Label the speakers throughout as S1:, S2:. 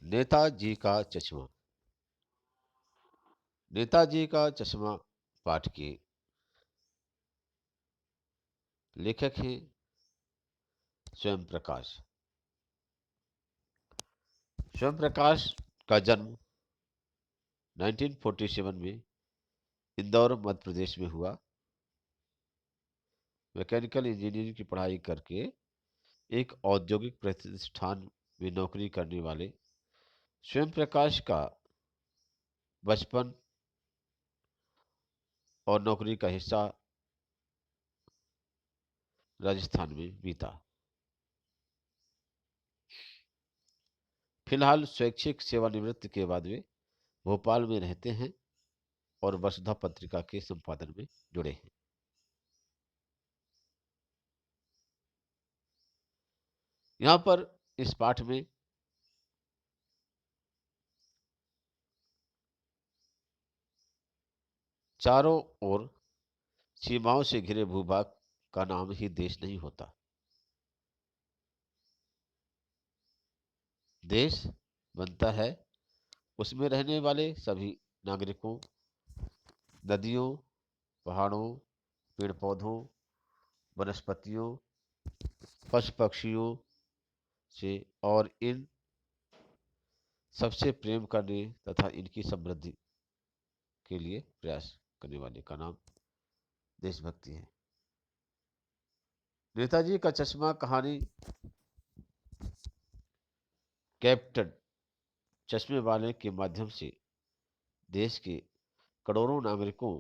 S1: नेताजी का चश्मा। नेताजी का चश्मा पाठ के लेखक हैं स्वयं प्रकाश। स्वयं प्रकाश का जन्म 1947 में इंदौर मध्य प्रदेश में हुआ। मैकेनिकल इंजीनियरिंग की पढ़ाई करके एक औद्योगिक प्रतिष्ठान में नौकरी करने वाले स्वयं प्रकाश का बचपन और नौकरी का हिस्सा राजस्थान में बीता। फिलहाल स्वैच्छिक सेवानिवृत्ति के बाद वे भोपाल में रहते हैं और वसुधा पत्रिका के संपादन में जुड़े हैं। यहाँ पर इस पाठ में चारों ओर सीमाओं से घिरे भूभाग का नाम ही देश नहीं होता। देश बनता है उसमें रहने वाले सभी नागरिकों, नदियों, पहाड़ों, पेड़ पौधों, वनस्पतियों, पशु पक्षियों से और इन सबसे प्रेम करने तथा इनकी समृद्धि के लिए प्रयास करने वाले का नाम देशभक्ति है। नेताजी का चश्मा कहानी कैप्टन चश्मे वाले के माध्यम से देश के करोड़ों नागरिकों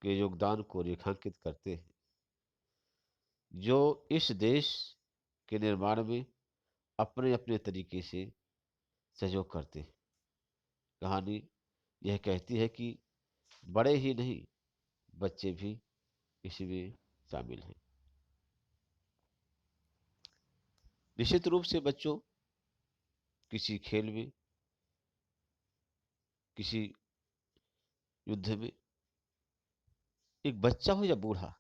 S1: के योगदान को रेखांकित करते हैं, जो इस देश के निर्माण में अपने अपने तरीके से सहयोग करते हैं। कहानी यह कहती है कि बड़े ही नहीं, बच्चे भी इसमें शामिल हैं। निश्चित रूप से बच्चों किसी खेल में, किसी युद्ध में, एक बच्चा हो या बूढ़ा,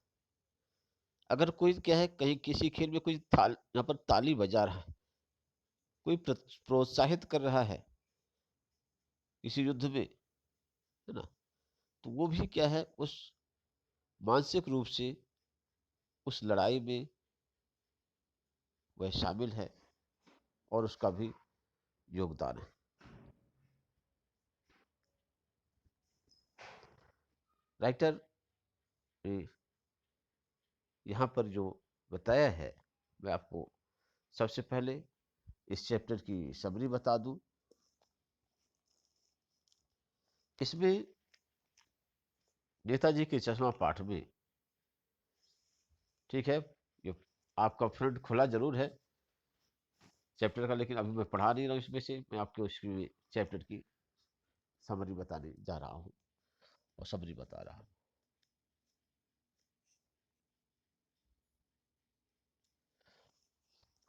S1: अगर कोई क्या है कहीं किसी खेल में कोई यहाँ पर ताली बजा रहा है, कोई प्रोत्साहित कर रहा है किसी युद्ध में, है ना, तो वो भी क्या है उस मानसिक रूप से उस लड़ाई में वह शामिल है और उसका भी योगदान है। राइटर ने यहाँ पर जो बताया है, मैं आपको सबसे पहले इस चैप्टर की समरी बता दूं। इसमें नेताजी के चश्मा पाठ में, ठीक है, ये आपका फ्रंट खुला जरूर है चैप्टर का, लेकिन अभी मैं पढ़ा नहीं रहा हूँ इसमें से, मैं आपको इसकी चैप्टर की समरी बताने जा रहा हूँ और समरी बता रहा हूँ।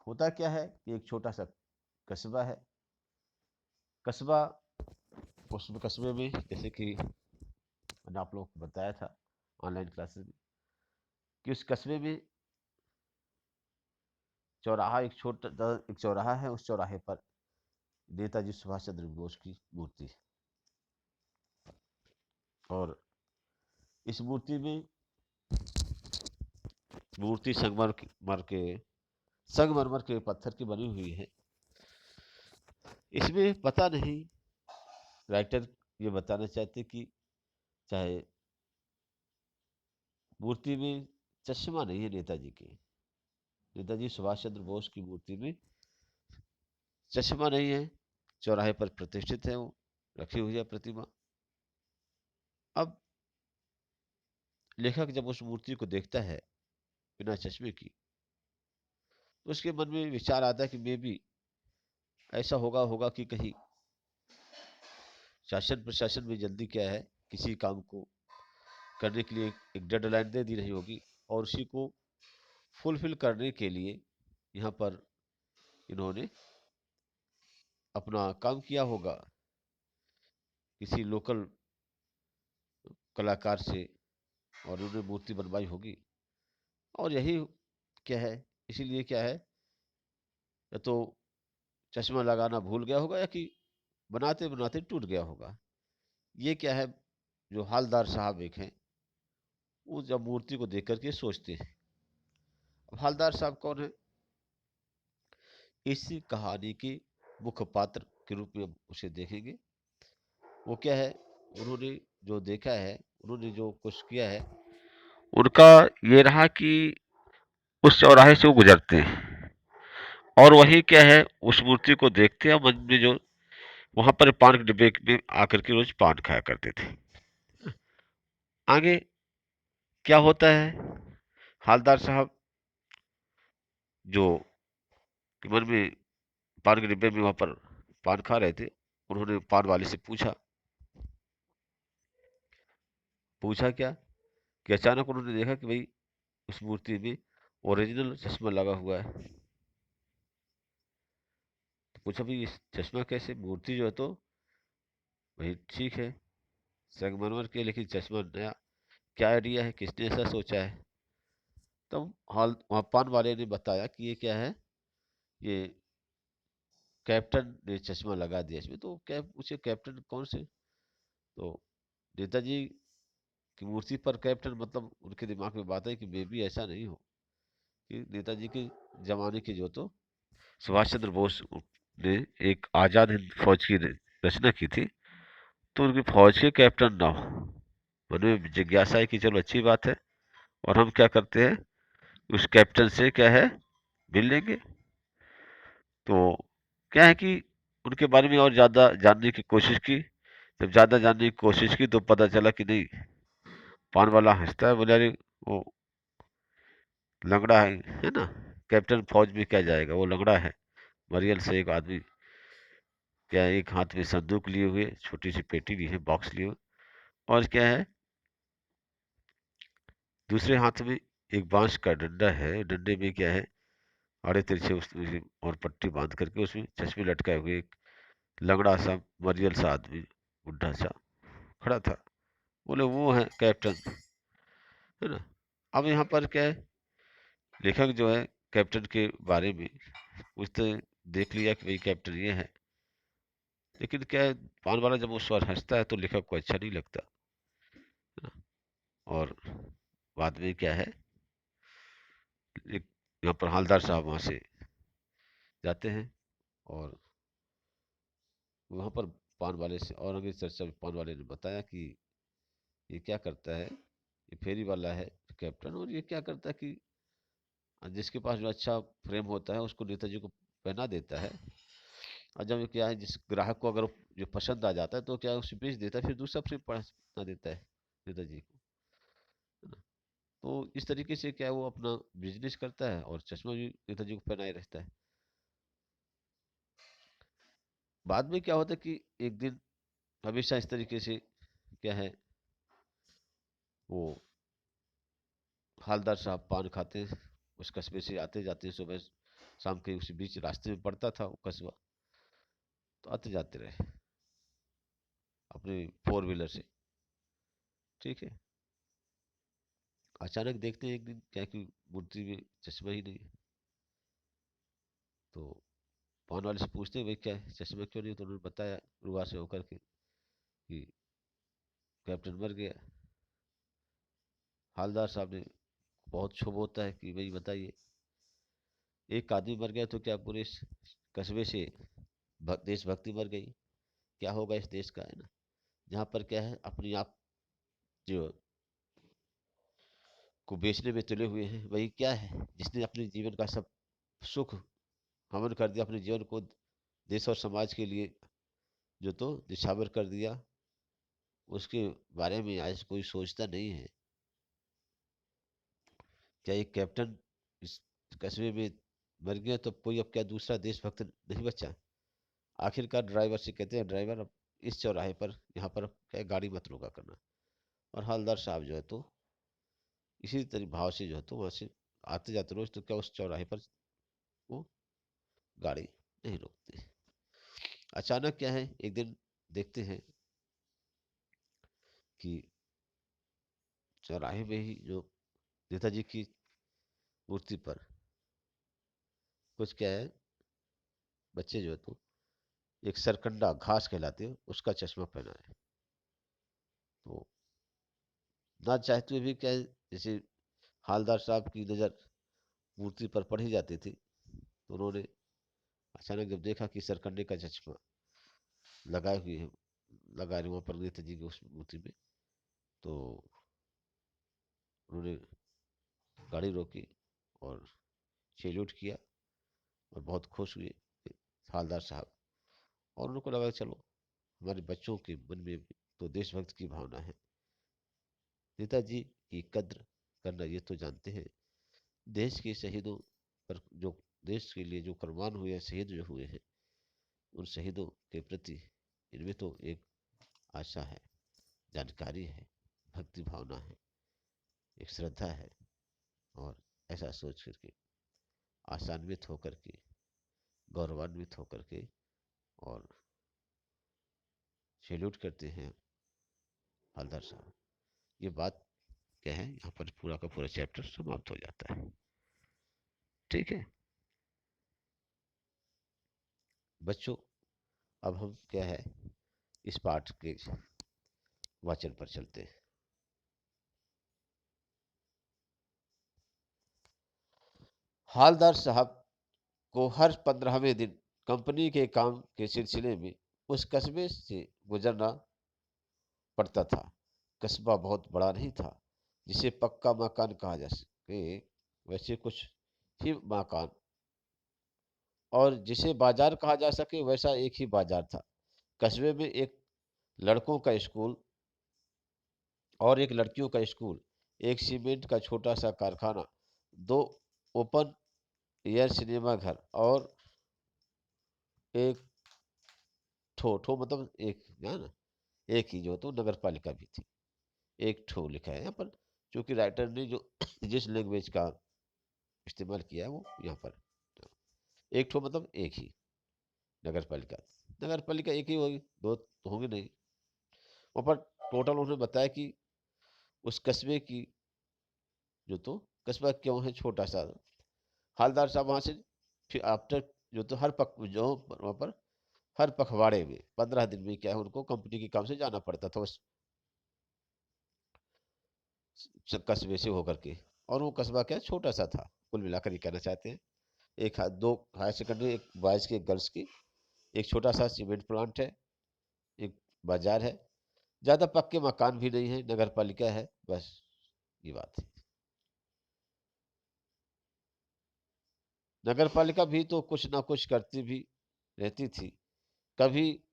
S1: होता क्या है कि एक छोटा सा कस्बा है। कस्बा, उस कस्बे में जैसे कि मैंने आप लोगों को बताया था ऑनलाइन क्लासेस में कि उस कस्बे में चौराहा, एक चौराहा है, उस चौराहे पर नेताजी सुभाष चंद्र बोस की मूर्ति है और इस मूर्ति में मूर्ति संगमरमर के पत्थर की बनी हुई है। इसमें पता नहीं राइटर ये बताना चाहते कि चाहे मूर्ति में चश्मा नहीं है नेताजी के, नेताजी सुभाष चंद्र बोस की मूर्ति में चश्मा नहीं है, चौराहे पर प्रतिष्ठित है, वो रखी हुई है प्रतिमा। अब लेखक जब उस मूर्ति को देखता है बिना चश्मे की, तो उसके मन में विचार आता है कि मे भी ऐसा होगा होगा कि कहीं शासन प्रशासन में जल्दी क्या है किसी काम को करने के लिए एक डेडलाइन दे दी रही होगी और उसी को फुलफिल करने के लिए यहाँ पर इन्होंने अपना काम किया होगा किसी लोकल कलाकार से और उन्होंने मूर्ति बनवाई होगी। और यही क्या है, इसीलिए क्या है, या तो चश्मा लगाना भूल गया होगा या कि बनाते बनाते टूट गया होगा। ये क्या है, जो हालदार साहब एक हैं, वो जब मूर्ति को देख करके सोचते हैं। अब हालदार साहब कौन है? इसी कहानी के मुख्य पात्र के रूप में हम उसे देखेंगे। वो क्या है, उन्होंने जो देखा है, उन्होंने जो कुछ किया है, उनका ये रहा कि उस चौराहे से वो गुजरते हैं और वही क्या है, उस मूर्ति को देखते हैं, मन में जो वहां पर पान के डिब्बे में आकर के रोज पान खाया करते थे। आगे क्या होता है, हालदार साहब जो मन में पान के डिब्बे में वहां पर पान खा रहे थे, उन्होंने पान वाले से पूछा। पूछा क्या कि अचानक उन्होंने देखा कि भाई उस मूर्ति में ओरिजिनल चश्मा लगा हुआ है। तो पूछा भाई इस चश्मा कैसे, मूर्ति जो है तो भाई ठीक है संगमरमर की, लेकिन चश्मा नया, क्या आइडिया है, किसने ऐसा सोचा है? तब हॉल वहाँ पान वाले ने बताया कि ये क्या है, ये कैप्टन ने चश्मा लगा दिया इसमें। तो कैप पूछे कैप्टन कौन से? तो नेताजी की मूर्ति पर कैप्टन, मतलब उनके दिमाग में बात है कि मे भी ऐसा नहीं हो कि नेताजी के जमाने की जो तो सुभाष चंद्र बोस ने एक आजाद हिंद फौज की रचना की थी, तो उनकी फौज के कैप्टन ना हो। मन में जिज्ञासा है कि चलो अच्छी बात है, और हम क्या करते हैं, उस कैप्टन से क्या है, मिल लेंगे। तो क्या है कि उनके बारे में और ज़्यादा जानने की कोशिश की। जब ज़्यादा जानने की कोशिश की तो पता चला कि नहीं, पान वाला हंसता है, बोले अरे वो लंगड़ा है ना, कैप्टन फौज में क्या जाएगा, वो लंगड़ा है। मरियल से एक आदमी क्या है, एक हाथ में संदूक लिए हुए, छोटी सी पेटी ली है, बॉक्स लिए हुए, और क्या है, दूसरे हाथ में एक बांस का डंडा है। डंडे में क्या है, आड़े तिरछे उसमें और पट्टी बांध करके उसमें चश्मे लटकाए हुए एक लंगड़ा सा मरियल सा आदमी, बुढ़ा सा खड़ा था। बोले वो है कैप्टन, है ना। अब यहाँ पर क्या है, लेखक जो है कैप्टन के बारे में उसने देख लिया कि भाई कैप्टन ये है, लेकिन क्या है, पान वाला जब उस पर हंसता है तो लेखक को अच्छा नहीं लगता, है ना। और बाद में क्या है, एक यहाँ पर हालदार साहब वहाँ से जाते हैं और वहाँ पर पान वाले से और आगे चर्चा में पान वाले ने बताया कि ये क्या करता है, ये फेरी वाला है कैप्टन, और ये क्या करता है कि जिसके पास जो अच्छा फ्रेम होता है उसको नेताजी को पहना देता है। और जब ये क्या है, जिस ग्राहक को अगर जो पसंद आ जाता है तो क्या है, उसे बेच देता है, फिर दूसरा फ्रेम पहना देता है नेताजी को, है ना। तो इस तरीके से क्या है, वो अपना बिजनेस करता है और चश्मा भी नेताजी को पहनाए रहता है। बाद में क्या होता है कि एक दिन हमेशा इस तरीके से क्या है, वो हालदार साहब पान खाते हैं, उस कस्बे से आते जाते हैं, सुबह शाम के उसी बीच रास्ते में पड़ता था वो कस्बा, तो आते जाते रहे अपने फोर व्हीलर से, ठीक है। अचानक देखते हैं एक दिन क्या कि मूर्ति में चश्मा ही नहीं है। तो पान वाले से पूछते हैं भाई क्या है, चश्मा क्यों नहीं? तो उन्होंने बताया रुआ से होकर के कि कैप्टन मर गया। हालदार साहब ने बहुत क्षोभ होता है कि भाई बताइए, एक आदमी मर गया तो क्या पूरे इस कस्बे से देशभक्ति मर गई? क्या होगा इस देश का, है ना। जहाँ पर क्या है, अपनी आप जो को बेचने में तुले हुए हैं, वही क्या है, जिसने अपने जीवन का सब सुख हवन कर दिया, अपने जीवन को देश और समाज के लिए जो तो निछावर कर दिया, उसके बारे में आज कोई सोचता नहीं है। क्या एक कैप्टन इस कस्बे में मर गया तो कोई अब क्या दूसरा देशभक्त नहीं बचा? आखिरकार ड्राइवर से कहते हैं ड्राइवर अब इस चौराहे पर यहाँ पर क्या गाड़ी मत रोका करना। और हवलदार साहब जो है तो इसी तरह भाव से जो है तो वहाँ से आते जाते रोज, तो क्या उस चौराहे पर वो गाड़ी नहीं रोकते। अचानक क्या है, एक दिन देखते हैं कि चौराहे में ही जो नेताजी की मूर्ति पर कुछ क्या है, बच्चे जो है तो एक सरकंडा घास कहलाते हैं उसका चश्मा पहना है। तो ना चाहते हुए भी क्या है, जैसे हालदार साहब की नज़र मूर्ति पर पड़ ही जाती थी, तो उन्होंने अचानक जब देखा कि सरकंडे का चश्मा लगाए हुए है, लगा रहे वहाँ पर नेताजी की उस मूर्ति में, तो उन्होंने गाड़ी रोकी और सैल्यूट किया और बहुत खुश हुए हालदार साहब। और उनको लगा चलो हमारे बच्चों के मन में भी तो देशभक्त की भावना है, नेताजी की कद्र करना ये तो जानते हैं, देश के शहीदों पर जो देश के लिए जो कुर्बान हुए हैं, शहीद जो हुए हैं, उन शहीदों के प्रति इनमें तो एक आशा है, जानकारी है, भक्ति भावना है, एक श्रद्धा है। और ऐसा सोच करके आशान्वित होकर के, गौरवान्वित होकर के और सैल्यूट करते हैं हवलदार साहब। ये बात क्या है, यहाँ पर पूरा का पूरा चैप्टर समाप्त हो जाता है। ठीक है बच्चों, अब हम क्या है इस पाठ के वाचन पर चलते हैं। हालदार साहब को हर 15वें दिन कंपनी के काम के सिलसिले में उस कस्बे से गुजरना पड़ता था। कस्बा बहुत बड़ा नहीं था जिसे पक्का मकान कहा जा सके, वैसे कुछ ही मकान, और जिसे बाजार कहा जा सके वैसा एक ही बाजार था। कस्बे में एक लड़कों का स्कूल और एक लड़कियों का स्कूल, एक सीमेंट का छोटा सा कारखाना, दो ओपन एयर सिनेमा घर और एक ठो ठो मतलब एक है ना, एक ही जो तो नगर पालिका भी थी। एक ठो लिखा है यहाँ पर, क्योंकि राइटर ने जो जिस लैंग्वेज का इस्तेमाल किया है वो यहाँ पर एक ठो मतलब एक ही नगर पालिका। नगर पालिका एक ही होगी, दो तो होंगे नहीं। वहाँ पर टोटल उन्होंने बताया कि उस कस्बे की जो तो कस्बा क्यों है छोटा सा। हालदार साहब वहाँ से फिर आफ्टर जो तो हर पक जो वहाँ पर हर पखवाड़े में 15 दिन में क्या है उनको कंपनी के काम से जाना पड़ता था उस कस्बे से होकर के। और वो कस्बा क्या छोटा सा था, कुल मिलाकर ये कहना चाहते हैं। एक दो हायर सेकेंडरी, एक बॉयज़ की एक गर्ल्स की, एक छोटा सा सीमेंट प्लांट है, एक बाजार है, ज़्यादा पक्के मकान भी नहीं है, नगर पालिका है, बस ये बात है। नगर पालिका भी तो कुछ ना कुछ करती भी रहती थी, कभी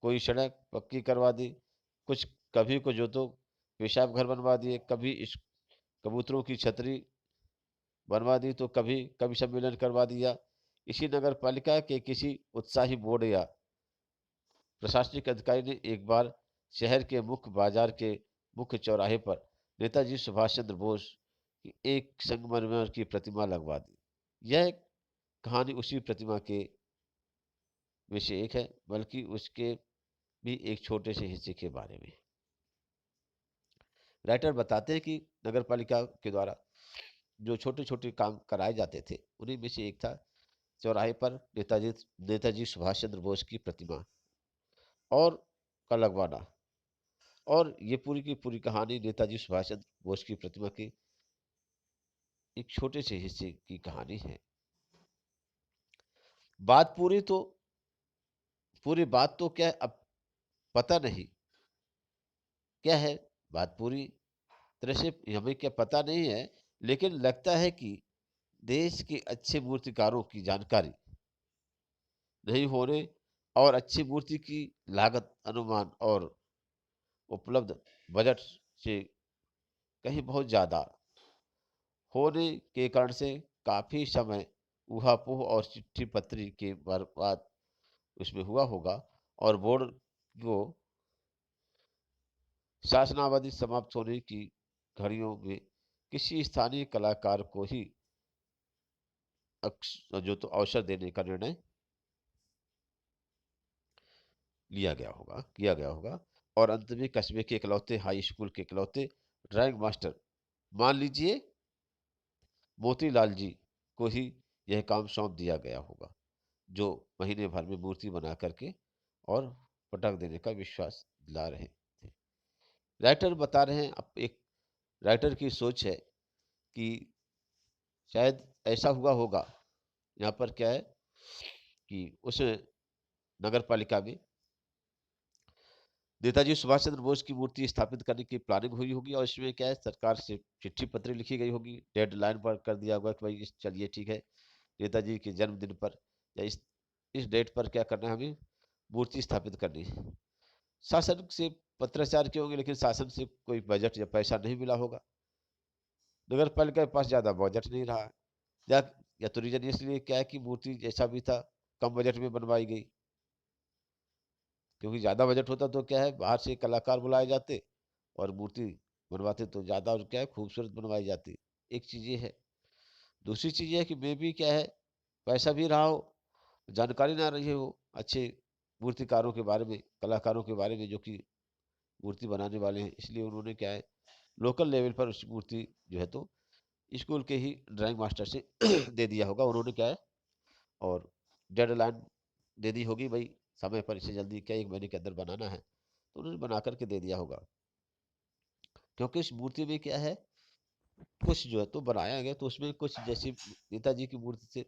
S1: कोई सड़क पक्की करवा दी, कुछ कभी को जो तो पेशाब घर बनवा दिए, कभी इस कबूतरों की छतरी बनवा दी, तो कभी कभी सम्मेलन करवा दिया। इसी नगर पालिका के किसी उत्साही बोर्ड या प्रशासनिक अधिकारी ने एक बार शहर के मुख्य बाजार के मुख्य चौराहे पर नेताजी सुभाष चंद्र बोस की एक संगमरमर की प्रतिमा लगवा दी। यह कहानी उसी प्रतिमा के में से एक है, बल्कि उसके भी एक छोटे से हिस्से के बारे में। राइटर बताते हैं कि नगर पालिका के द्वारा जो छोटे छोटे काम कराए जाते थे उन्हीं में से एक था चौराहे पर नेताजी सुभाष चंद्र बोस की प्रतिमा और का लगवाना। और ये पूरी की पूरी कहानी नेताजी सुभाष चंद्र बोस की प्रतिमा की एक छोटे से हिस्से की कहानी है। बात पूरी बात तो क्या है, अब पता नहीं क्या है, बात पूरी तरह से हमें क्या पता नहीं है, लेकिन लगता है कि देश के अच्छे मूर्तिकारों की जानकारी नहीं होने और अच्छी मूर्ति की लागत अनुमान और उपलब्ध बजट से कहीं बहुत ज़्यादा होने के कारण से काफ़ी समय ऊहापोह और चिट्ठी पत्री के बर्बाद उसमें हुआ होगा। और बोर्ड को शासनावधि समाप्त होने की घड़ियों में किसी स्थानीय कलाकार को ही जो तो अवसर देने का निर्णय किया गया होगा। और अंत में कस्बे के इकलौते हाई स्कूल के इकलौते ड्राइंग मास्टर, मान लीजिए मोतीलाल जी, को ही यह काम सौंप दिया गया होगा। जो महीने भर में मूर्ति बना करके और पटक देने का विश्वास दिला रहे थे। राइटर बता रहे हैं, अब एक राइटर की सोच है कि शायद ऐसा हुआ होगा। यहाँ पर क्या है कि उस नगर पालिका में नेताजी सुभाष चंद्र बोस की मूर्ति स्थापित करने की प्लानिंग हुई होगी, और इसमें क्या है, सरकार से चिट्ठी पत्र लिखी गई होगी, डेडलाइन पर कर दिया होगा कि भाई चलिए ठीक है, नेताजी के जन्मदिन पर या इस डेट पर क्या करना है, हमें मूर्ति स्थापित करनी है। शासन से पत्राचार किए होंगे, लेकिन शासन से कोई बजट या पैसा नहीं मिला होगा। नगर पालिका के पास ज्यादा बजट नहीं रहा, या या तो रीजन इसलिए क्या है कि मूर्ति जैसा भी था कम बजट में बनवाई गई, क्योंकि ज्यादा बजट होता तो क्या है, बाहर से कलाकार बुलाए जाते और मूर्ति बनवाते तो ज्यादा और क्या है, खूबसूरत बनवाई जाती। एक चीज ये है। दूसरी चीज ये है कि मे भी क्या है, पैसा भी रहा हो, जानकारी ना रही हो अच्छे मूर्तिकारों के बारे में, कलाकारों के बारे में जो कि मूर्ति बनाने वाले हैं, इसलिए उन्होंने क्या है, लोकल लेवल पर उस मूर्ति जो है तो स्कूल के ही ड्राइंग मास्टर से दे दिया होगा उन्होंने, क्या है, और डेडलाइन दे दी होगी, भाई समय पर इसे जल्दी क्या 1 महीने के अंदर बनाना है, तो उन्होंने बना करके दे दिया होगा। क्योंकि इस मूर्ति में क्या है, कुछ जो है तो बनाया गया, तो उसमें कुछ जैसे नेताजी की मूर्ति से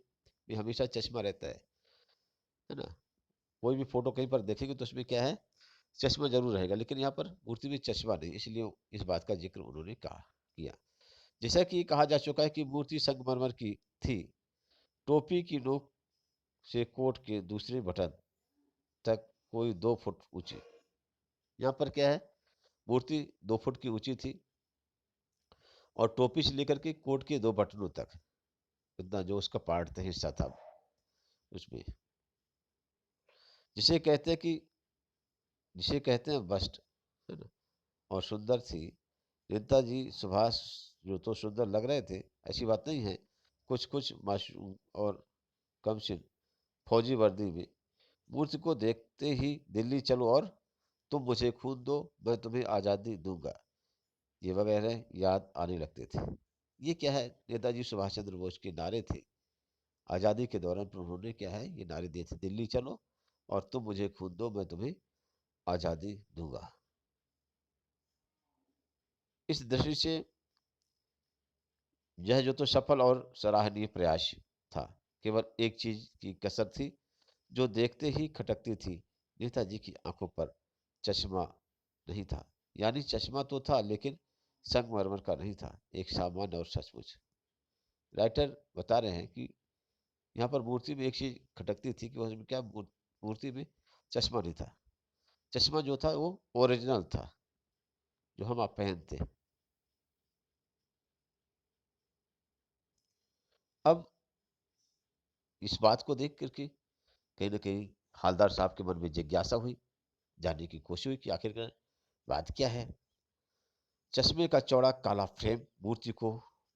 S1: भी हमेशा चश्मा रहता है ना। कोई भी फोटो कहीं पर देखेंगे तो उसमें क्या है, चश्मा जरूर रहेगा, लेकिन यहाँ पर मूर्ति में चश्मा नहीं, इसलिए इस बात का जिक्र उन्होंने कहा किया। जैसा कि कहा जा चुका है कि मूर्ति संगमरमर की थी, टोपी की नोक से कोट के दूसरे बटन तक कोई 2 फुट ऊंची। यहाँ पर क्या है, मूर्ति 2 फुट की ऊंची थी, और टोपी से लेकर के कोट के 2 बटनों तक, इतना जो उसका पार्ट था, हिस्सा था उसमें, जिसे कहते हैं कि जिसे कहते हैं बस्ट, है ना, और सुंदर थी। नेताजी सुभाष जो तो सुंदर लग रहे थे, ऐसी बात नहीं है, कुछ कुछ मासूम और कमसिन फौजी वर्दी में मूर्ति को देखते ही दिल्ली चलो और तुम मुझे खून दो मैं तुम्हें आज़ादी दूंगा, ये वगैरह याद आने लगते थे। ये क्या है, नेताजी सुभाष चंद्र बोस के नारे थे। आज़ादी के दौरान पर उन्होंने क्या है, ये नारे दिए थे, दिल्ली चलो और तुम मुझे खून दो मैं तुम्हें आज़ादी दूंगा। इस दृष्टि से यह जो तो सफल और सराहनीय प्रयास था। केवल एक चीज की कसर थी जो देखते ही खटकती थी, नेताजी की आंखों पर चश्मा नहीं था। यानी चश्मा तो था, लेकिन संगमरमर का नहीं था, एक सामान्य और सचमुच। राइटर बता रहे हैं कि यहाँ पर मूर्ति में एक चीज खटकती थी कि उसमें क्या, मूर्ति में चश्मा नहीं था। चश्मा जो था वो ओरिजिनल था, जो हम आप पहनते। अब इस बात को देख करके कहीं ना कहीं हालदार साहब के मन में जिज्ञासा हुई, जानने की कोशिश हुई कि आखिरकार बात क्या है। चश्मे का चौड़ा काला फ्रेम मूर्ति को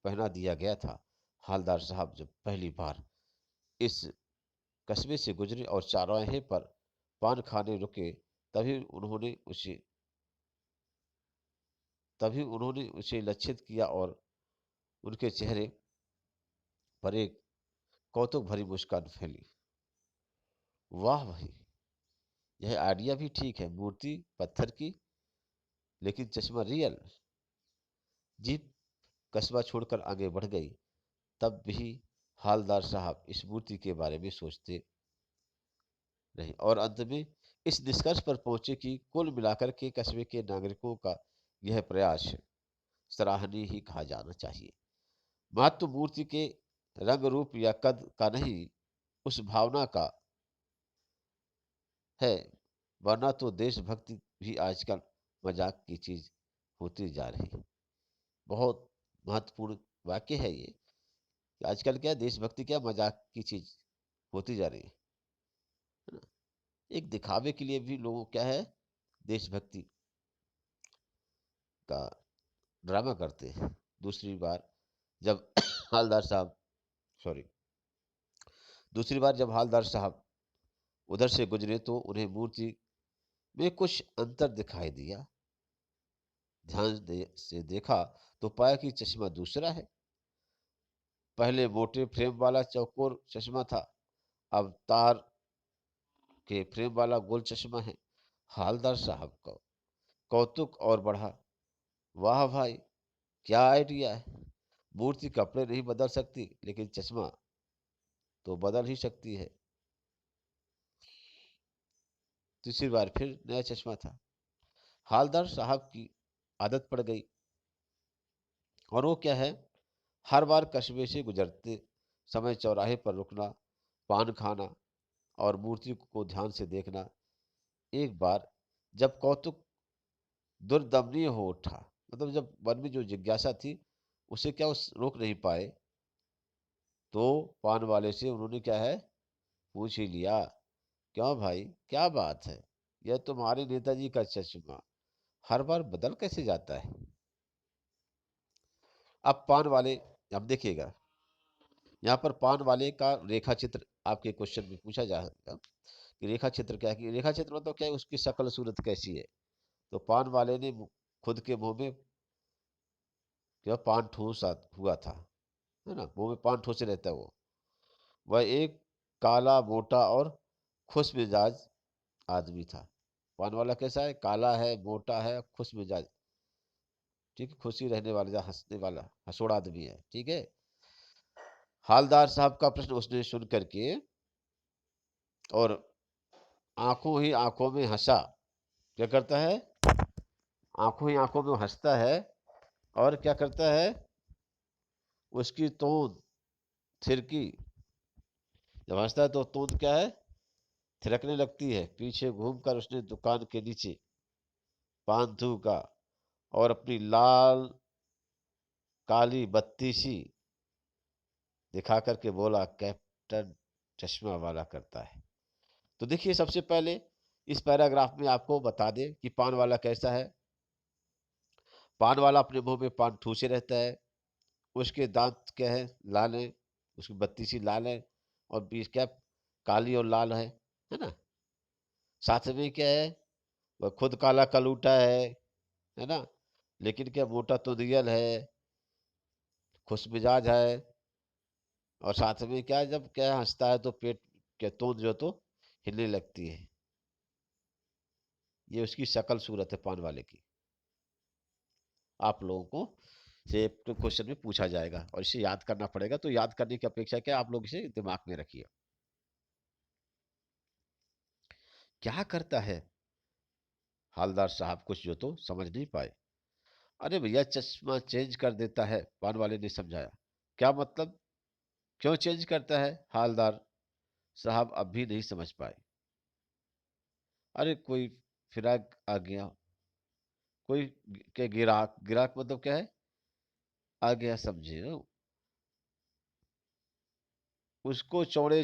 S1: पहना दिया गया था। हालदार साहब जब पहली बार इस कस्बे से गुजरे और चौराहे पर पान खाने रुके, तभी उन्होंने उसे तभी उन्होंने उसे लक्षित किया, और उनके चेहरे पर एक कौतुक भरी मुस्कान फैली। वाह भाई, यह आइडिया भी ठीक है, मूर्ति पत्थर की लेकिन चश्मा रियल। जीप कस्बा छोड़कर आगे बढ़ गई, तब भी हालदार साहब इस मूर्ति के बारे में सोचते रहे, और अंत में इस निष्कर्ष पर पहुंचे कि कुल मिलाकर के कस्बे के नागरिकों का यह प्रयास सराहनीय ही कहा जाना चाहिए। मात्र मूर्ति के रंग रूप या कद का नहीं, उस भावना का है, वरना तो देशभक्ति भी आजकल मजाक की चीज होती जा रही है। बहुत महत्वपूर्ण वाक्य है ये, कि आजकल क्या देशभक्ति क्या मजाक की चीज होती जा रही है ना। एक दिखावे के लिए भी लोग क्या है, देशभक्ति का ड्रामा करते हैं। दूसरी बार जब हालदार साहब सॉरी दूसरी बार जब हालदार साहब उधर से गुजरे तो उन्हें मूर्ति में कुछ अंतर दिखाई दिया। से देखा तो पाया कि चश्मा दूसरा है। पहले मोटे फ्रेम वाला चौकोर चश्मा था, अवतार के फ्रेम वाला गोल चश्मा है। हालदार साहब का कौतुक और बढ़ा। वाह भाई, क्या आइडिया है। मूर्ति कपड़े नहीं बदल सकती, लेकिन चश्मा तो बदल ही सकती है। तीसरी बार फिर नया चश्मा था। हालदार साहब की आदत पड़ गई, और वो क्या है, हर बार कस्बे से गुजरते समय चौराहे पर रुकना, पान खाना और मूर्ति को ध्यान से देखना। एक बार जब कौतुक दुर्दमनीय हो उठा, मतलब जब मन में जो जिज्ञासा थी उसे क्या उस रोक नहीं पाए, तो पान वाले से उन्होंने क्या है, पूछ ही लिया। क्यों भाई, क्या बात है, यह तुम्हारे नेताजी का चश्मा हर बार बदल कैसे जाता है। अब पान वाले, अब देखिएगा, यहाँ पर पान वाले का रेखा चित्र आपके क्वेश्चन में पूछा जाएगा कि रेखा चित्र क्या है, कि रेखा चित्र मतलब क्या है, उसकी शक्ल सूरत कैसी है। तो पान वाले ने खुद के मुंह में क्या पान ठूसा हुआ था, है ना, मुंह में पान ठूसे रहता है वो। वह एक काला मोटा और खुश मिजाज आदमी था। पान वाला कैसा है, काला है, मोटा है, खुश मिजाज, ठीक है, खुशी रहने वाला, हंसने वाला, हंसोड़ आदमी है, ठीक है। हालदार साहब का प्रश्न उसने सुन करके और आंखों ही आंखों में हंसा। क्या करता है, आंखों ही आंखों में हंसता है, और क्या करता है, उसकी तोंद थिरकी, जब हंसता है तो तोंद क्या है, थिरकने लगती है। पीछे घूमकर उसने दुकान के नीचे पान थूका और अपनी लाल काली बत्ती सी दिखा करके बोला, कैप्टन चश्मा वाला करता है। तो देखिए, सबसे पहले इस पैराग्राफ में आपको बता दें कि पान वाला कैसा है। पान वाला अपने मुंह में पान ठूसे रहता है, उसके दांत क्या है, लाल है, उसकी बत्ती सी लाल है, और बीच क्या, काली और लाल है ना। साथ में क्या है, वह खुद काला कलूटा है ना, लेकिन क्या मोटा तो रियल है, खुश मिजाज है, और साथ में क्या, जब क्या हंसता है तो पेट के तोंद जो तो हिलने लगती है। ये उसकी शक्ल सूरत है पान वाले की। आप लोगों को से क्वेश्चन में पूछा जाएगा और इसे याद करना पड़ेगा, तो याद करने की अपेक्षा क्या, आप लोग इसे दिमाग में रखिए। क्या करता है हालदार साहब, कुछ जो तो समझ नहीं पाए। अरे भैया, चश्मा चेंज कर देता है, पान वाले ने समझाया। क्या मतलब, क्यों चेंज करता है, हालदार साहब अब भी नहीं समझ पाए। अरे कोई फिराक आ गया, कोई के गिराक, गिराक मतलब क्या है, आ गया, समझे हो? उसको चौड़े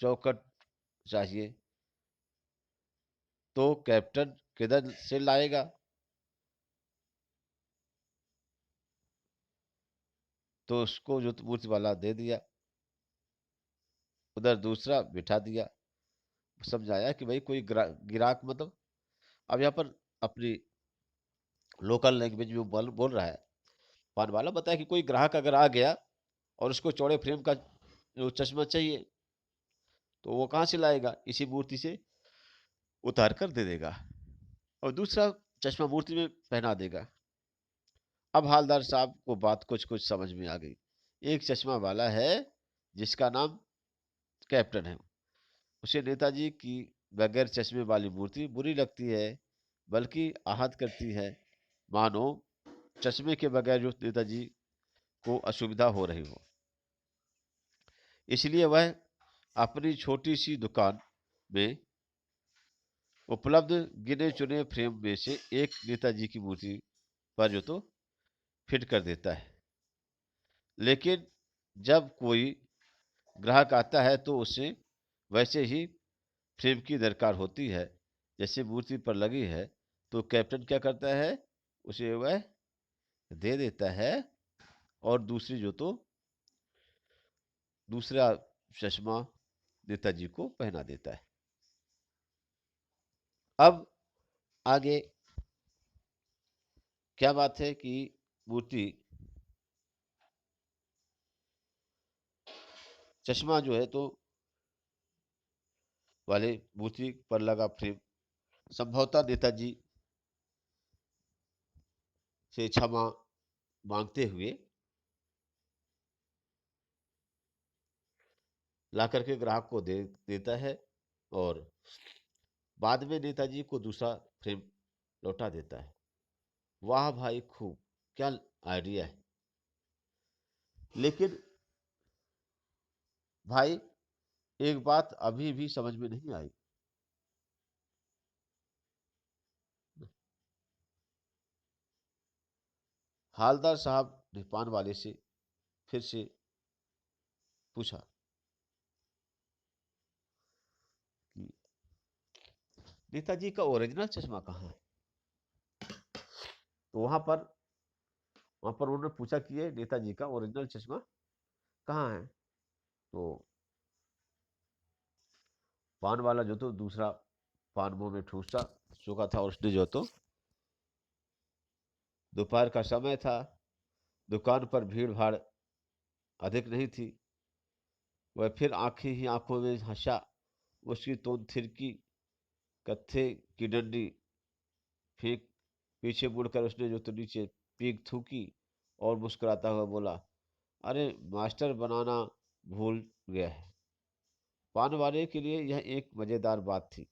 S1: चौकट चाहिए, तो कैप्टन किधर से लाएगा। तो उसको जो मूर्ति वाला दे दिया, उधर दूसरा बिठा दिया। समझाया कि भाई कोई गिराक मतलब, अब यहाँ पर अपनी लोकल लैंग्वेज में बोल बोल रहा है। पान वाला बताया कि कोई ग्राहक अगर आ गया और उसको चौड़े फ्रेम का जो चश्मा चाहिए, तो वो कहाँ से लाएगा, इसी मूर्ति से उतार कर दे देगा, और दूसरा चश्मा मूर्ति में पहना देगा। अब हालदार साहब को बात कुछ कुछ समझ में आ गई। एक चश्मा वाला है जिसका नाम कैप्टन है, उसे नेताजी की बगैर चश्मे वाली मूर्ति बुरी लगती है, बल्कि आहत करती है, मानो चश्मे के बगैर जो नेताजी को असुविधा हो रही हो। इसलिए वह अपनी छोटी सी दुकान में उपलब्ध गिने चुने फ्रेम में से एक नेताजी की मूर्ति पर जो तो फिट कर देता है। लेकिन जब कोई ग्राहक आता है तो उसे वैसे ही फ्रेम की दरकार होती है जैसे मूर्ति पर लगी है, तो कैप्टन क्या करता है, उसे वह दे देता है, और दूसरी जो तो दूसरा चश्मा नेताजी को पहना देता है। अब आगे क्या बात है कि मूर्ति चश्मा जो है तो वाले मूर्ति पर लगा फ्रेम संभवतः नेताजी से क्षमा मांगते हुए ला करके ग्राहक को दे देता है और बाद में नेताजी को दूसरा फ्रेम लौटा देता है। वाह भाई खूब, क्या आइडिया है। लेकिन भाई एक बात अभी भी समझ में नहीं आई। हालदार साहब ने पान वाले से फिर से पूछा कि नेताजी का ओरिजिनल चश्मा कहाँ है। तो वहां पर उन्होंने पूछा कि ये नेताजी का ओरिजिनल चश्मा कहाँ है। तो पान वाला जो तो दूसरा पान मुंह में ठूसा चुका था और उसने जो तो दोपहर का समय था, दुकान पर भीड़ भाड़ अधिक नहीं थी। वह फिर आंखें ही आंखों में हंसा। उसकी तोंद थिरकी, कत्थे की डंडी फेंक पीछे मुड़कर उसने जो तो नीचे पीक थूकी और मुस्कुराता हुआ बोला, अरे मास्टर बनाना भूल गया है। पान वाले के लिए यह एक मजेदार बात थी,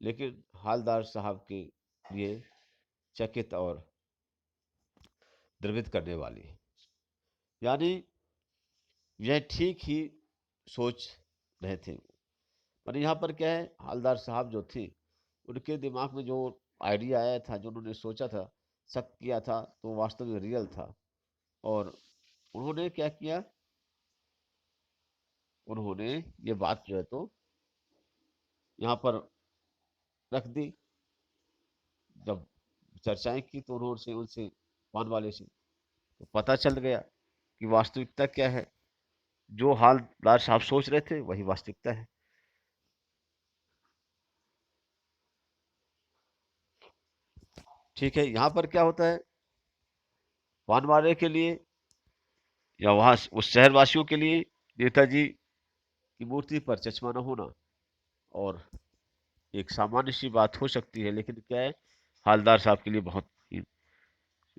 S1: लेकिन हालदार साहब के लिए चकित और द्रवित करने वाली। यानी यह ठीक ही सोच रहे थे। पर यहाँ पर क्या है, हालदार साहब जो थे उनके दिमाग में जो आइडिया आया था, जो उन्होंने सोचा था, शक किया था, तो वास्तव में रियल था। और उन्होंने क्या किया, उन्होंने ये बात जो है तो यहाँ पर रख दी। जब चर्चाएं की तो उन्होंने उनसे पान वाले से तो पता चल गया कि वास्तविकता क्या है। जो हालदार साहब सोच रहे थे वही वास्तविकता है। ठीक है, यहाँ पर क्या होता है, पान वाले के लिए या वहां उस शहरवासियों के लिए नेताजी की मूर्ति पर चश्मा न होना और एक सामान्य सी बात हो सकती है, लेकिन क्या है, हालदार साहब के लिए बहुत ही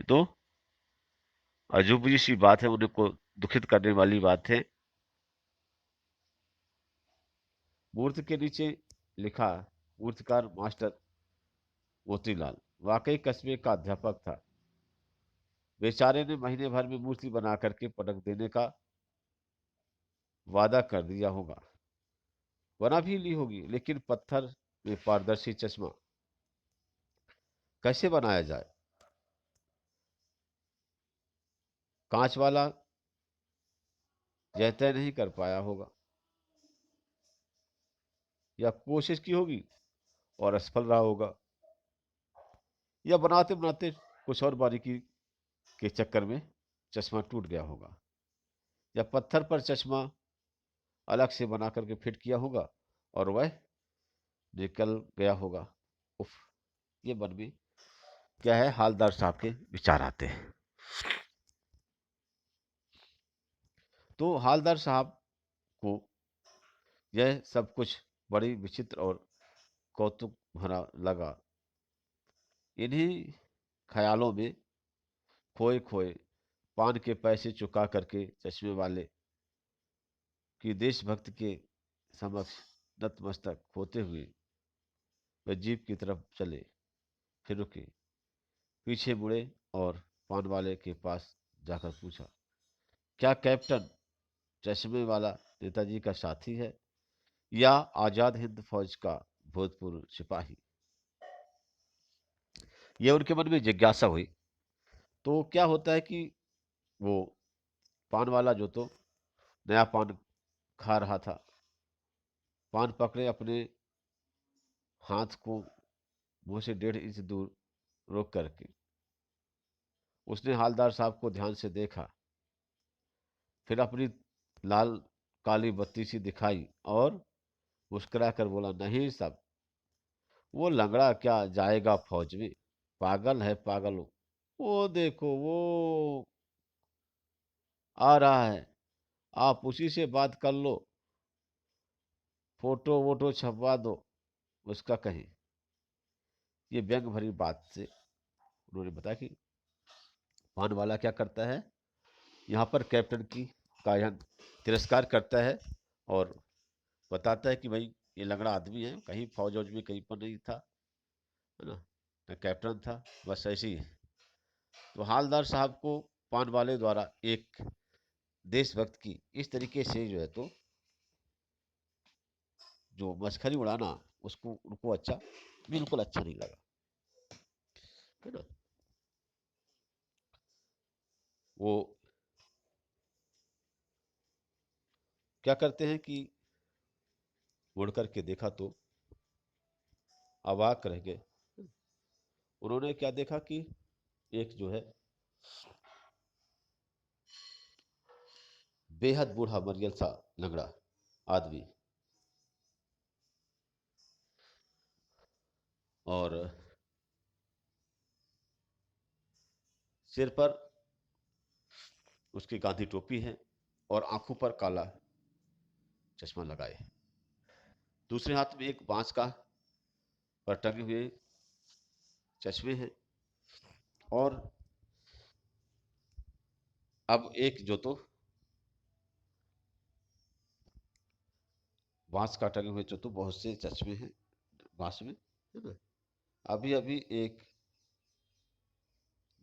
S1: तो अजूबी सी बात है, उन्हें को दुखित करने वाली बात है। मूर्ति के नीचे लिखा, मूर्तिकार मास्टर मोतीलाल वाकई कस्बे का अध्यापक था। बेचारे ने महीने भर में मूर्ति बना करके पटक देने का वादा कर दिया होगा, बना भी ली होगी, लेकिन पत्थर में पारदर्शी चश्मा कैसे बनाया जाए, कांच वाला, यह तय नहीं कर पाया होगा, या कोशिश की होगी और असफल रहा होगा, या बनाते बनाते कुछ और बारीकी के चक्कर में चश्मा टूट गया होगा, या पत्थर पर चश्मा अलग से बना करके फिट किया होगा और वह निकल गया होगा। उफ, ये मन में क्या है, हालदार साहब के विचार आते हैं। तो हालदार साहब को यह सब कुछ बड़ी विचित्र और कौतुक भरा लगा। इन्हीं ख्यालों में खोए खोए पान के पैसे चुका करके चश्मे वाले की देशभक्त के समक्ष नतमस्तक होते हुए वह जीप की तरफ चले, फिर रुके, पीछे मुड़े और पान वाले के पास जाकर पूछा, क्या कैप्टन चश्मे वाला नेताजी का साथी है या आजाद हिंद फौज का भूतपूर्व सिपाही। यह उनके मन में जिज्ञासा हुई। तो क्या होता है कि वो पान वाला जो तो नया पान खा रहा था, पान पकड़े अपने हाथ को मुंह से 1.5 इंच दूर रोक करके उसने हालदार साहब को ध्यान से देखा, फिर अपनी लाल काली बत्ती सी दिखाई और मुस्कुरा कर बोला, नहीं साहब, वो लंगड़ा क्या जाएगा फौज में, पागल है पागल वो देखो वो आ रहा है, आप उसी से बात कर लो। फोटो वोटो छपवा दो उसका कहीं। ये व्यंग भरी बात से उन्होंने बताया कि पान वाला क्या करता है, यहाँ पर कैप्टन की का यहाँ तिरस्कार करता है और बताता है कि भाई ये लंगड़ा आदमी है, कहीं फौज वौज में कहीं पर नहीं था, है ना कैप्टन था, बस ऐसे ही है। तो हालदार साहब को पान वाले द्वारा एक देशभक्त की इस तरीके से जो है तो जो मस्खरी उड़ाना, उसको उनको अच्छा, बिल्कुल अच्छा नहीं लगा, है ना। वो क्या करते हैं कि मुड़ करके देखा तो अवाक रह गए। उन्होंने क्या देखा कि एक जो है बेहद बूढ़ा मरियल सा लंगड़ा आदमी, और सिर पर उसकी गांधी टोपी है और आंखों पर काला चश्मा लगाए है। दूसरे हाथ में एक बांस का पर टंगे हुए चश्मे हैं, और अब एक जो तो बांस का टंगे हुए जो तो बहुत से चश्मे हैं बांस में, है ना। अभी अभी एक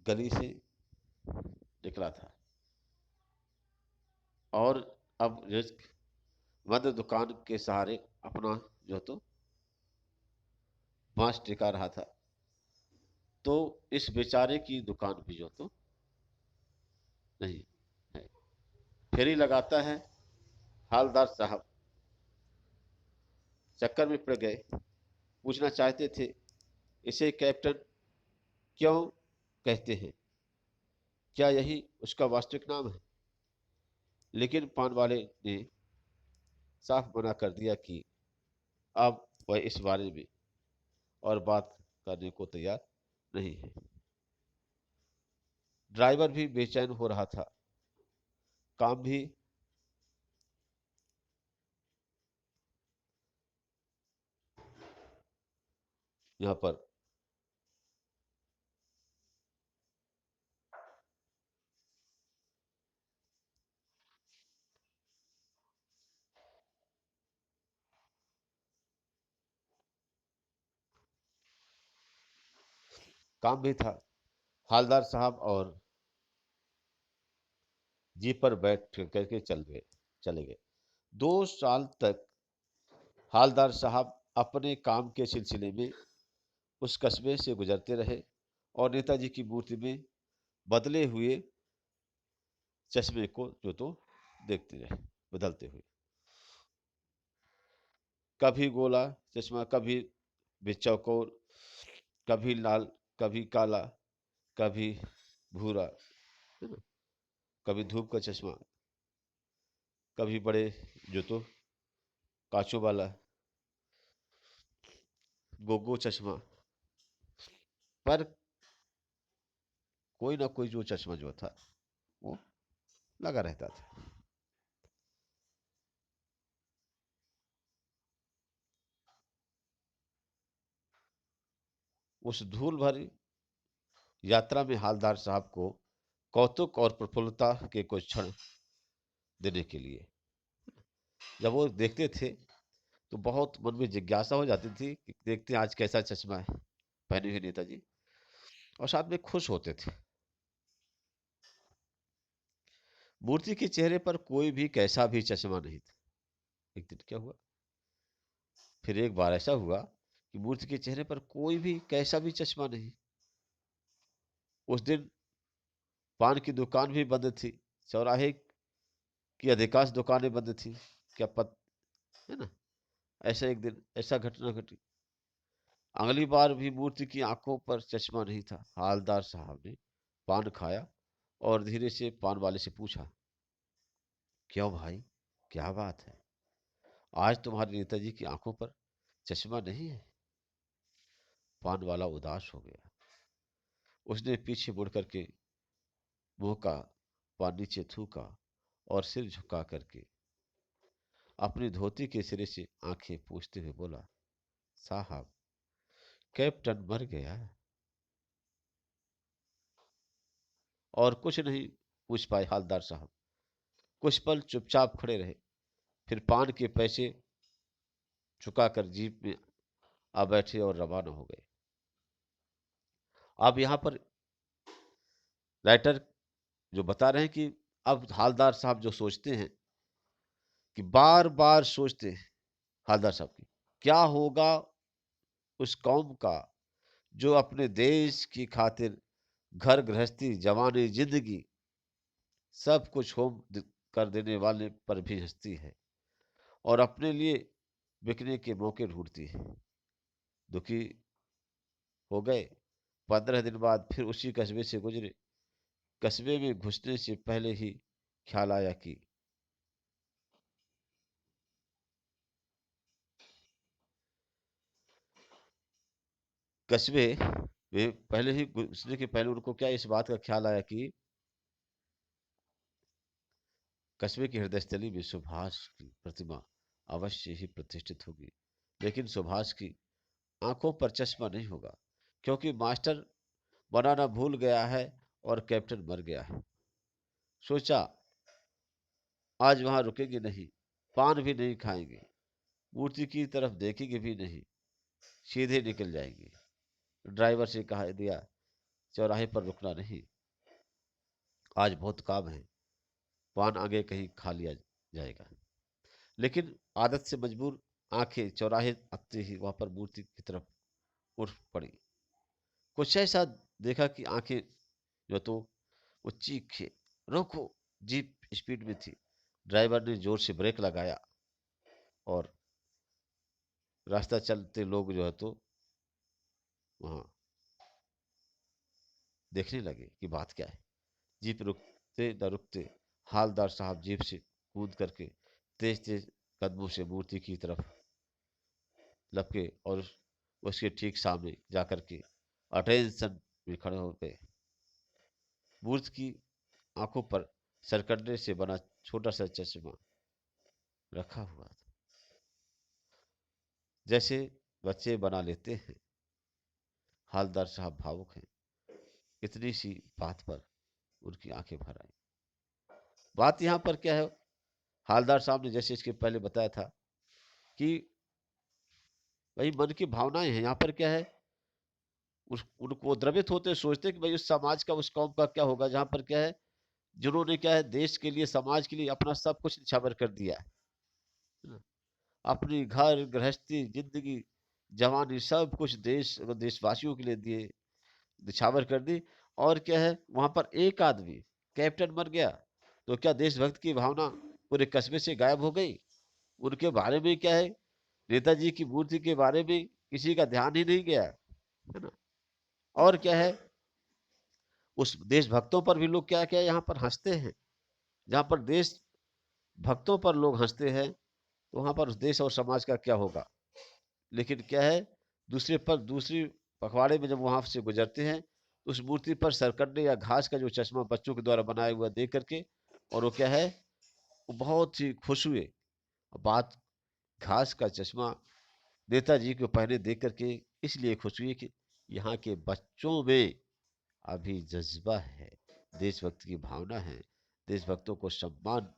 S1: गली से निकला था, और अब रिस्क मध्य दुकान के सहारे अपना जो तो बांस टिका रहा था। तो इस बेचारे की दुकान भी जो तो नहीं है। फेरी लगाता है हालदार साहब, चक्कर में पड़ गए। पूछना चाहते थे इसे कैप्टन क्यों कहते हैं, क्या यही उसका वास्तविक नाम है, लेकिन पान वाले ने साफ मना कर दिया कि अब वह इस बारे में और बात करने को तैयार नहीं है। ड्राइवर भी बेचैन हो रहा था, काम भी यहाँ पर काम भी था। हालदार साहब और जीप पर बैठ करके चले गए। 2 साल तक हालदार साहब अपने काम के सिलसिले में उस कस्बे से गुजरते रहे और नेताजी की मूर्ति में बदले हुए चश्मे को जो तो देखते रहे, बदलते हुए। कभी गोला चश्मा, कभी चौकोर, कभी लाल, कभी काला, कभी भूरा, है ना, कभी धूप का चश्मा, कभी बड़े जो तो कांचों वाला गोगो चश्मा, पर कोई ना कोई जो चश्मा जो था वो लगा रहता था। उस धूल भरी यात्रा में हालदार साहब को कौतुक और प्रफुल्लता के कुछ क्षण देने के लिए, जब वो देखते थे तो बहुत मन में जिज्ञासा हो जाती थी कि देखते हैं आज कैसा चश्मा है पहने हुए नेताजी, और साथ में खुश होते थे। मूर्ति के चेहरे पर कोई भी कैसा भी चश्मा नहीं था। एक दिन क्या हुआ, फिर एक बार ऐसा हुआ कि मूर्ति के चेहरे पर कोई भी कैसा भी चश्मा नहीं। उस दिन पान की दुकान भी बंद थी, चौराहे की अधिकांश दुकानें बंद थी। क्या पत है ना, ऐसा एक दिन ऐसा घटना घटी। अगली बार भी मूर्ति की आंखों पर चश्मा नहीं था। हालदार साहब ने पान खाया और धीरे से पान वाले से पूछा, क्यों भाई, क्या बात है, आज तुम्हारे नेताजी की आंखों पर चश्मा नहीं है। पान वाला उदास हो गया। उसने पीछे मुड़ करके मुंह का पान नीचे थूका और सिर झुका करके अपनी धोती के सिरे से आंखें पूछते हुए बोला, साहब, कैप्टन मर गया। और कुछ नहीं पूछ पाए हालदार साहब। कुछ पल चुपचाप खड़े रहे, फिर पान के पैसे चुकाकर जीप में आ बैठे और रवाना हो गए। अब यहाँ पर राइटर जो बता रहे हैं कि अब हालदार साहब जो सोचते हैं, कि बार बार सोचते हैं हालदार साहब की, क्या होगा उस कौम का जो अपने देश की खातिर घर गृहस्थी, जवानी, जिंदगी सब कुछ कर देने वाले पर भी हंसती है और अपने लिए बिकने के मौके ढूंढती है। दुखी हो गए। 15 दिन बाद फिर उसी कस्बे से गुजरे। कस्बे में घुसने से पहले ही ख्याल आया कि कस्बे में पहले ही घुसने के पहले उनको क्या इस बात का ख्याल आया कि कस्बे की हृदयस्थली में सुभाष की प्रतिमा अवश्य ही प्रतिष्ठित होगी, लेकिन सुभाष की आंखों पर चश्मा नहीं होगा, क्योंकि मास्टर बनाना भूल गया है और कैप्टन मर गया है। सोचा, आज वहां रुकेंगे नहीं, पान भी नहीं खाएंगे, मूर्ति की तरफ देखेंगे भी नहीं, सीधे निकल जाएंगे। ड्राइवर से कहा दिया, चौराहे पर रुकना नहीं, आज बहुत काम है, पान आगे कहीं खा लिया जाएगा। लेकिन आदत से मजबूर आंखें चौराहे आते ही वहां पर मूर्ति की तरफ उठ पड़ी। कुछ ऐसा देखा कि आंखें जो तो वो चीखे, रोको। जीप स्पीड में थी। ड्राइवर ने जोर से ब्रेक लगाया और रास्ता चलते लोग जो है तो वहां देखने लगे कि बात क्या है। जीप रुकते न रुकते हालदार साहब जीप से कूद करके तेज तेज कदमों से मूर्ति की तरफ लपके और उसके ठीक सामने जाकर के अटेंशन में खड़े हो गए। मूर्ति की आंखों पर सरकंडे से बना छोटा सा चश्मा रखा हुआ था, जैसे बच्चे बना लेते हैं। हालदार साहब भावुक हैं। इतनी सी बात पर उनकी आंखें भर आई। बात यहाँ पर क्या है, हालदार साहब ने जैसे इसके पहले बताया था कि भाई मन की भावनाएं हैं। यहाँ पर क्या है, उनको द्रवित होते सोचते कि भाई उस समाज का, उस कौम का क्या होगा, जहां पर क्या है, जिन्होंने क्या है देश के लिए, समाज के लिए अपना सब कुछ निछावर कर दिया है ना? अपनी घर गृहस्थी, जिंदगी, जवानी सब कुछ देशवासियों के लिए दिए, निछावर कर दी। और क्या है, वहां पर एक आदमी कैप्टन मर गया तो क्या देशभक्त की भावना पूरे कस्बे से गायब हो गई? उनके बारे में क्या है, नेताजी की मूर्ति के बारे में किसी का ध्यान ही नहीं गया, है ना? और क्या है, उस देशभक्तों पर भी लोग क्या क्या यहाँ पर हंसते हैं। जहां पर देश भक्तों पर लोग हंसते हैं तो वहां पर उस देश और समाज का क्या होगा। लेकिन क्या है, दूसरे पर दूसरी पखवाड़े में जब वहां से गुजरते हैं तो उस मूर्ति पर सरकंडे या घास का जो चश्मा बच्चों के द्वारा बनाया हुआ देख करके, और वो क्या है, वो बहुत ही खुश हुए। बात घास का चश्मा नेताजी को पहने देख करके इसलिए खुश हुई कि यहाँ के बच्चों में अभी जज्बा है, देशभक्ति की भावना है, देशभक्तों को सम्मान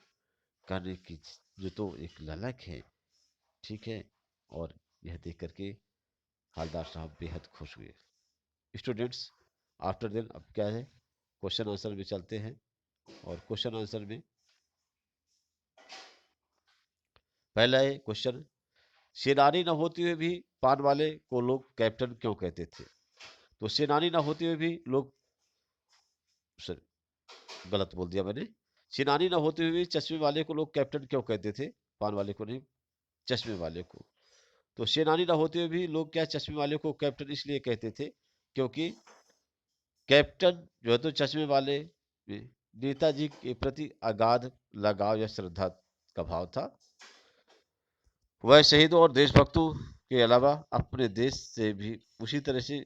S1: करने की जो तो एक ललक है। ठीक है। और यह देख करके हालदार साहब बेहद खुश हुए। स्टूडेंट्स, आफ्टर देन अब क्या है, क्वेश्चन आंसर में चलते हैं। और क्वेश्चन आंसर में पहला है क्वेश्चन, सेनानी न होते हुए भी पान वाले को लोग कैप्टन क्यों कहते थे? तो सेनानी न होते हुए भी लोग, गलत बोल दिया मैंने, सेनानी न होते हुए भी चश्मे वाले को लोग कैप्टन क्यों कहते थे? पान वाले को नहीं, चश्मे वाले को। तो सेनानी न होते हुए भी लोग क्या चश्मे वाले को कैप्टन इसलिए कहते थे क्योंकि कैप्टन जो है तो चश्मे वाले में नेताजी के प्रति अगाध लगाव या श्रद्धा का भाव था। वह शहीदों और देशभक्तों के अलावा अपने देश से भी उसी तरह से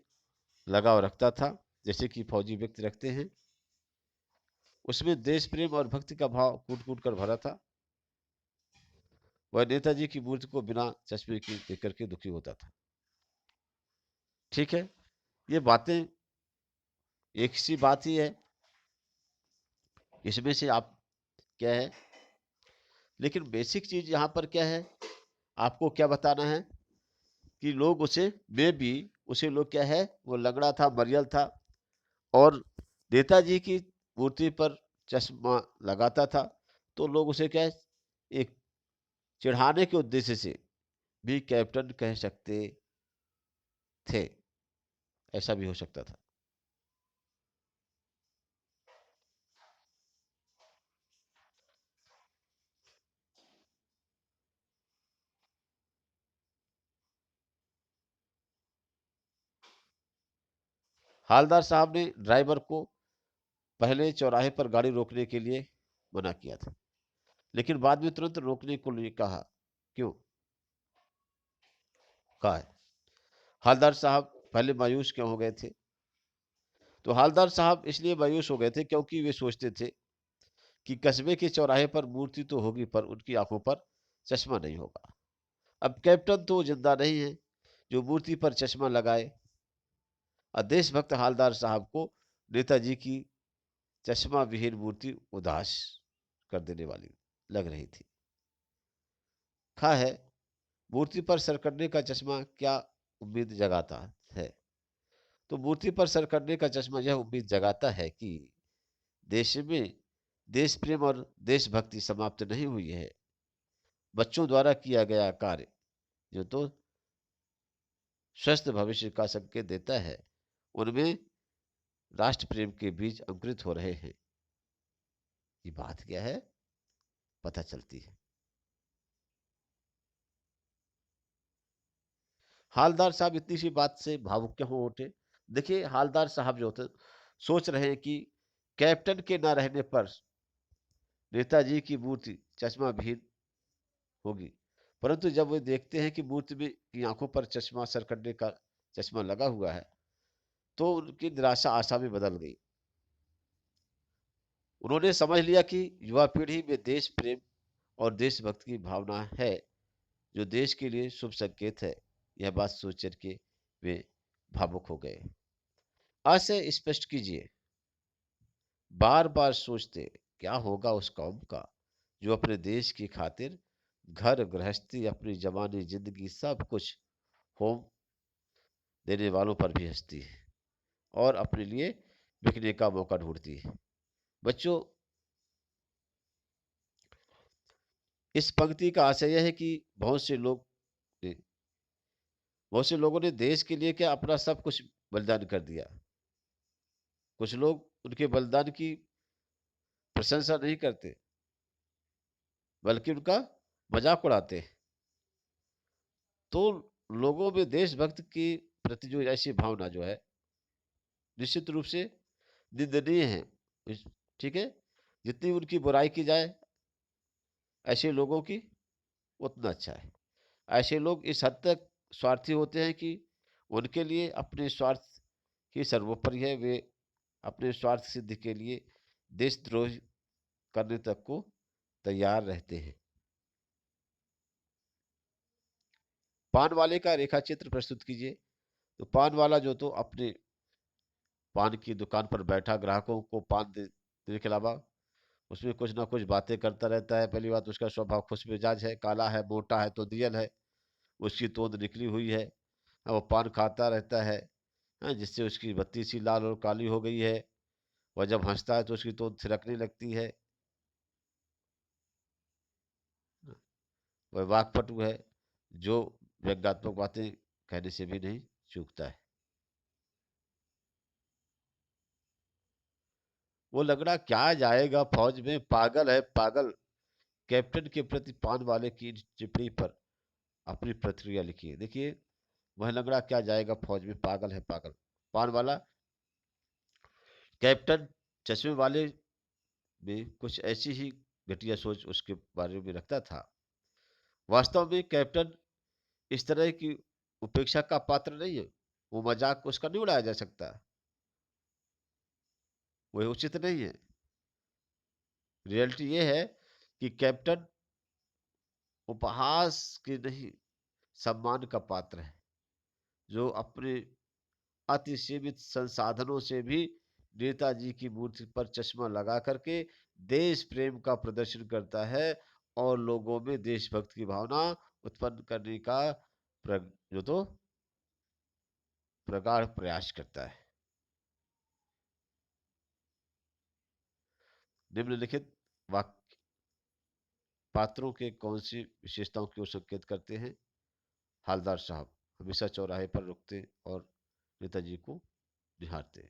S1: लगाव रखता था जैसे कि फौजी व्यक्ति रखते हैं। उसमें देश प्रेम और भक्ति का भाव कूट कूट कर भरा था। वह नेताजी की मूर्ति को बिना चश्मे की देख करके दुखी होता था। ठीक है, ये बातें एक सी बात ही है, इसमें से आप क्या है, लेकिन बेसिक चीज यहाँ पर क्या है, आपको क्या बताना है कि लोग उसे में भी उसे लोग क्या है, वो लंगड़ा था, मरियल था, और नेताजी की मूर्ति पर चश्मा लगाता था, तो लोग उसे क्या है, एक चिढ़ाने के उद्देश्य से भी कैप्टन कह सकते थे, ऐसा भी हो सकता था। हालदार साहब ने ड्राइवर को पहले चौराहे पर गाड़ी रोकने के लिए मना किया था, लेकिन बाद में तुरंत रोकने को लिए कहा। क्यों कहा है? हालदार साहब पहले मायूस क्यों हो गए थे? तो हालदार साहब इसलिए मायूस हो गए थे क्योंकि वे सोचते थे कि कस्बे के चौराहे पर मूर्ति तो होगी, पर उनकी आंखों पर चश्मा नहीं होगा। अब कैप्टन तो जिंदा नहीं है जो मूर्ति पर चश्मा लगाए, और देशभक्त हालदार साहब को नेताजी की चश्मा विहीन मूर्ति उदास कर देने वाली लग रही थी। खा है, मूर्ति पर सर करने का चश्मा क्या उम्मीद जगाता है? तो मूर्ति पर सर करने का चश्मा यह उम्मीद जगाता है कि देश में देश प्रेम और देशभक्ति समाप्त नहीं हुई है। बच्चों द्वारा किया गया कार्य जो तो स्वस्थ भविष्य का संकेत देता है, उनमें राष्ट्र प्रेम के बीज अंकुरित हो रहे हैं। ये बात क्या है, पता चलती है। हालदार साहब इतनी सी बात से भावुक क्यों हो उठे? देखिए, हालदार साहब जो थे सोच रहे हैं कि कैप्टन के न रहने पर नेताजी की मूर्ति चश्मा विहीन होगी, परंतु जब वे देखते हैं कि मूर्ति में की आंखों पर चश्मा सर करने का चश्मा लगा हुआ है, तो उनकी निराशा आशा में बदल गई। उन्होंने समझ लिया कि युवा पीढ़ी में देश प्रेम और देशभक्ति की भावना है, जो देश के लिए शुभ संकेत है। यह बात सोच करके वे भावुक हो गए। आज से स्पष्ट कीजिए, बार बार सोचते क्या होगा उस कौम का जो अपने देश की खातिर घर गृहस्थी, अपनी जवानी जिंदगी सब कुछ होम देने वालों पर भी हंसती है और अपने लिए बिकने का मौका ढूंढती है। बच्चों, इस पंक्ति का आशय यह है कि बहुत से लोगों ने देश के लिए क्या अपना सब कुछ बलिदान कर दिया। कुछ लोग उनके बलिदान की प्रशंसा नहीं करते, बल्कि उनका मजाक उड़ाते हैं। तो लोगों में देशभक्त के प्रति जो ऐसी भावना जो है, निश्चित रूप से निंदनीय है। ठीक है, जितनी उनकी बुराई की जाए ऐसे लोगों की, उतना अच्छा है। ऐसे लोग इस हद तक स्वार्थी होते हैं कि उनके लिए अपने स्वार्थ ही सर्वोपरि है। वे अपने स्वार्थ सिद्धि के लिए देशद्रोह करने तक को तैयार रहते हैं। पान वाले का रेखा चित्र प्रस्तुत कीजिए। तो पान वाला जो तो अपने पान की दुकान पर बैठा ग्राहकों को पान देने के अलावा उसमें कुछ ना कुछ बातें करता रहता है। पहली बात, उसका स्वभाव खुश मिजाज है, काला है, मोटा है तो दियल है, उसकी तोंद निकली हुई है, वो पान खाता रहता है, जिससे उसकी बत्ती सी लाल और काली हो गई है। वह जब हंसता है तो उसकी तोंद थिरकने लगती है। वह वाक्पटु है, जो व्यंग्यात्मक बातें कहने से भी नहीं चूकता है। वो लगड़ा क्या जाएगा फौज में, पागल है पागल। कैप्टन के प्रति पान वाले की टिप्पणी पर अपनी प्रतिक्रिया लिखिए। देखिए, वह लंगड़ा क्या जाएगा फौज में, पागल है पागल। पान वाला कैप्टन चश्मे वाले में कुछ ऐसी ही घटिया सोच उसके बारे में रखता था। वास्तव में कैप्टन इस तरह की उपेक्षा का पात्र नहीं है। वो मजाक उसका नहीं उड़ाया जा सकता, वह उचित नहीं है। रियलिटी ये है कि कैप्टन उपहास की नहीं, सम्मान का पात्र है, जो अपने अति सीमित संसाधनों से भी नेताजी की मूर्ति पर चश्मा लगा करके देश प्रेम का प्रदर्शन करता है और लोगों में देशभक्त की भावना उत्पन्न करने का जो तो प्रगाढ़ प्रयास करता है। निम्नलिखित वाक्य पात्रों के कौन सी विशेषताओं की ओर संकेत करते हैं? हालदार साहब हमेशा चौराहे पर रुकते और नेताजी को निहारते।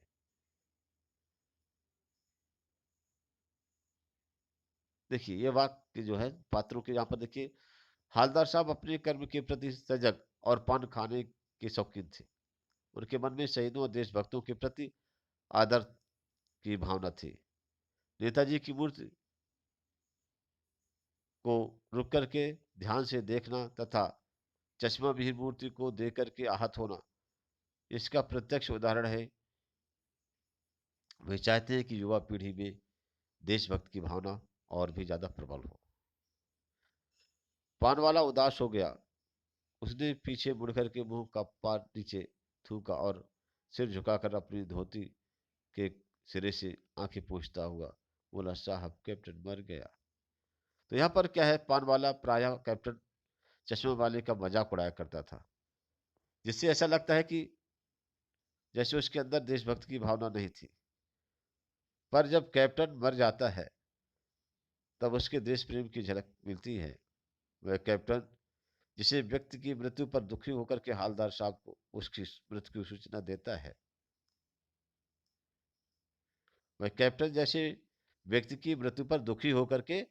S1: देखिए ये वाक्य जो है पात्रों के यहाँ पर देखिए, हालदार साहब अपने कर्म के प्रति सजग और पान खाने के शौकीन थे। उनके मन में शहीदों और देशभक्तों के प्रति आदर की भावना थी। नेताजी की मूर्ति को रुक करके ध्यान से देखना तथा चश्मा विहीन मूर्ति को देख करके आहत होना, इसका प्रत्यक्ष उदाहरण है। वे चाहते हैं कि युवा पीढ़ी में देशभक्त की भावना और भी ज्यादा प्रबल हो। पान वाला उदास हो गया। उसने पीछे मुड़कर के मुंह का पार नीचे थूका और सिर झुकाकर अपनी धोती के सिरे से आंखें पोंछता हुआ बोला, साहब कैप्टन मर गया। तो यहाँ पर क्या है, पान वाला प्रायः कैप्टन चश्मे वाले का मजाक उड़ाया करता था, जिससे ऐसा लगता है कि जैसे उसके अंदर देशभक्त की भावना नहीं थी। पर जब कैप्टन मर जाता है तब उसके देश प्रेम की झलक मिलती है। वह कैप्टन जिसे व्यक्ति की मृत्यु पर दुखी होकर के हालदार साहब को उसकी मृत्यु की सूचना देता है, वह कैप्टन जैसे व्यक्ति की मृत्यु पर दुखी होकर के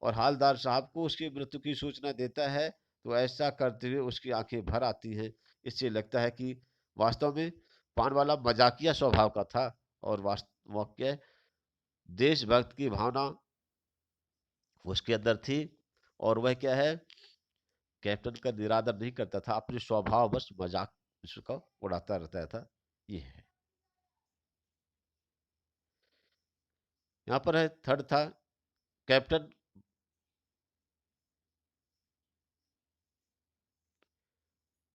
S1: और हालदार साहब को उसकी मृत्यु की सूचना देता है, तो ऐसा करते हुए उसकी आंखें भर आती हैं। इससे लगता है कि वास्तव में पान वाला मजाकिया स्वभाव का था और वाक्य देशभक्त की भावना उसके अंदर थी। और वह क्या है, कैप्टन का निरादर नहीं करता था, अपने स्वभाव बस मजाक उसका उड़ाता रहता था। ये है। यहाँ पर है थर्ड था, कैप्टन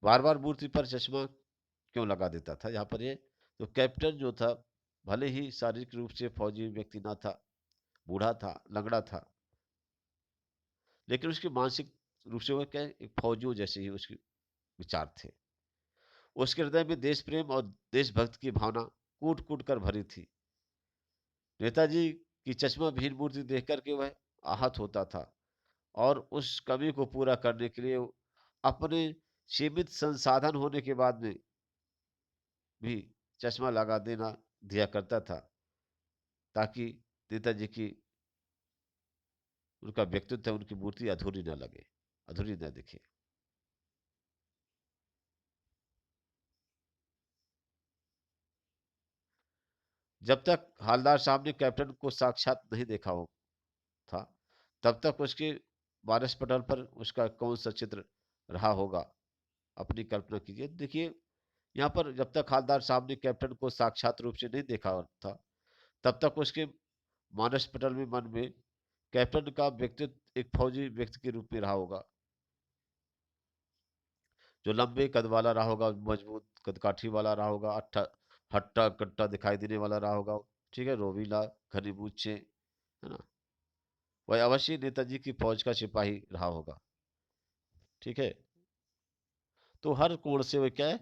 S1: बार बार मूर्ति पर चश्मा क्यों लगा देता था। यहाँ पर ये तो कैप्टन जो था, भले ही शारीरिक रूप से फौजी व्यक्ति ना था, बूढ़ा था, लंगड़ा था, लेकिन उसके मानसिक रूप से वह क्या एक फौजियों जैसे ही उसके विचार थे। उसके हृदय में देश प्रेम और देशभक्त की भावना कूट कूट कर भरी थी। नेताजी की चश्मा विहीन मूर्ति देख करके वह आहत होता था और उस कमी को पूरा करने के लिए अपने सीमित संसाधन होने के बाद में भी चश्मा लगा देना दिया करता था, ताकि नेताजी की उनका व्यक्तित्व है, उनकी मूर्ति अधूरी न लगे, अधूरी न दिखे। जब तक हालदार साहब ने कैप्टन को साक्षात नहीं देखा हो था, तब तक उसके मानस पटल पर उसका कौन सा चित्र रहा होगा, अपनी कल्पना कीजिए। देखिए यहाँ पर जब तक हालदार साहब ने कैप्टन को साक्षात रूप से नहीं देखा था, तब तक उसके मानस पटल में मन में कैप्टन का व्यक्तित्व एक फौजी व्यक्ति के रूप में रहा होगा, जो लंबे कद वाला रहा होगा, मजबूत कदकाठी वाला रहा होगा, अट्ठा हट्टा कट्टा दिखाई देने वाला रहा होगा। ठीक है, रोबीला, घनी मूछें, है ना। वह अवश्य नेताजी की फौज का सिपाही रहा होगा। ठीक है, तो हर कोण से वह क्या है,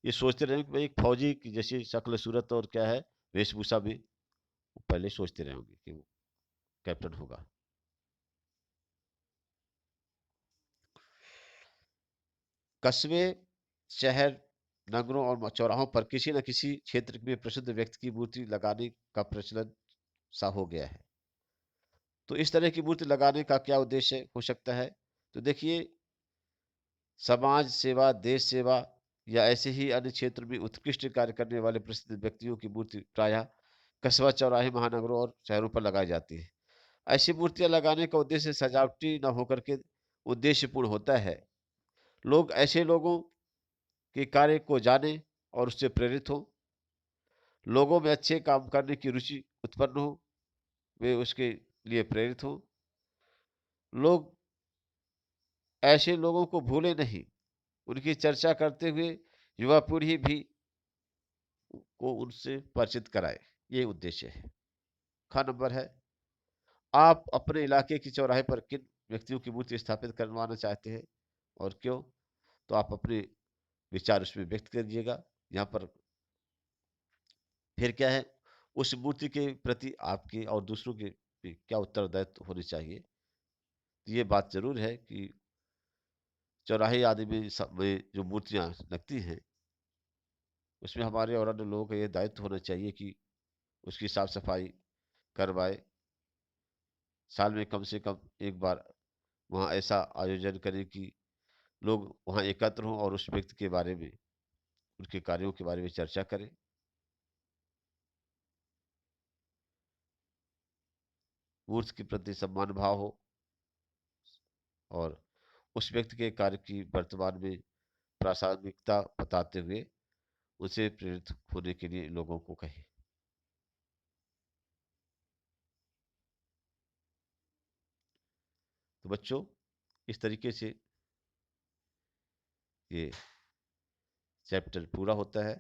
S1: ये सोचते रहे कि भाई एक फौजी की जैसी शक्ल सूरत और क्या है वेशभूषा में, वो पहले सोचते रहे होंगे कि वो कैप्टन होगा। कस्बे, शहर, नगरों और चौराहों पर किसी न किसी क्षेत्र में प्रसिद्ध व्यक्ति की मूर्ति लगाने का प्रचलन सा हो गया है। तो इस तरह की मूर्ति लगाने का क्या उद्देश्य हो सकता है? तो देखिए, समाज सेवा, देश सेवा या ऐसे ही अन्य क्षेत्र में उत्कृष्ट कार्य करने वाले प्रसिद्ध व्यक्तियों की मूर्ति प्रायः कस्बा, चौराहे, महानगरों और शहरों पर लगाई जाती है। ऐसी मूर्तियां लगाने का उद्देश्य सजावटी न होकर के उद्देश्यपूर्ण होता है। लोग ऐसे लोगों के कार्य को जाने और उससे प्रेरित हो, लोगों में अच्छे काम करने की रुचि उत्पन्न हो, वे उसके लिए प्रेरित हो, लोग, ऐसे लोगों को भूले नहीं, उनकी चर्चा करते हुए युवा पीढ़ी भी को उनसे परिचित कराए, ये उद्देश्य है। ख नंबर है, आप अपने इलाके की चौराहे पर किन व्यक्तियों की मूर्ति स्थापित करवाना चाहते हैं और क्यों? तो आप अपने विचार उसमें व्यक्त करिएगा। यहाँ पर फिर क्या है, उस मूर्ति के प्रति आपके और दूसरों के भी क्या उत्तरदायित्व होने चाहिए। तो ये बात ज़रूर है कि चौराहे आदि में में जो मूर्तियाँ लगती हैं, उसमें हमारे और अन्य लोगों का ये दायित्व होना चाहिए कि उसकी साफ-सफाई करवाएँ। साल में कम से कम 1 बार वहाँ ऐसा आयोजन करें कि लोग वहाँ एकत्र हों और उस व्यक्ति के बारे में, उनके कार्यों के बारे में चर्चा करें। मूर्ति के प्रति सम्मान भाव हो और उस व्यक्ति के कार्य की वर्तमान में प्रासंगिकता बताते हुए उसे प्रेरित होने के लिए लोगों को कहें। तो बच्चों, इस तरीके से ये चैप्टर पूरा होता है।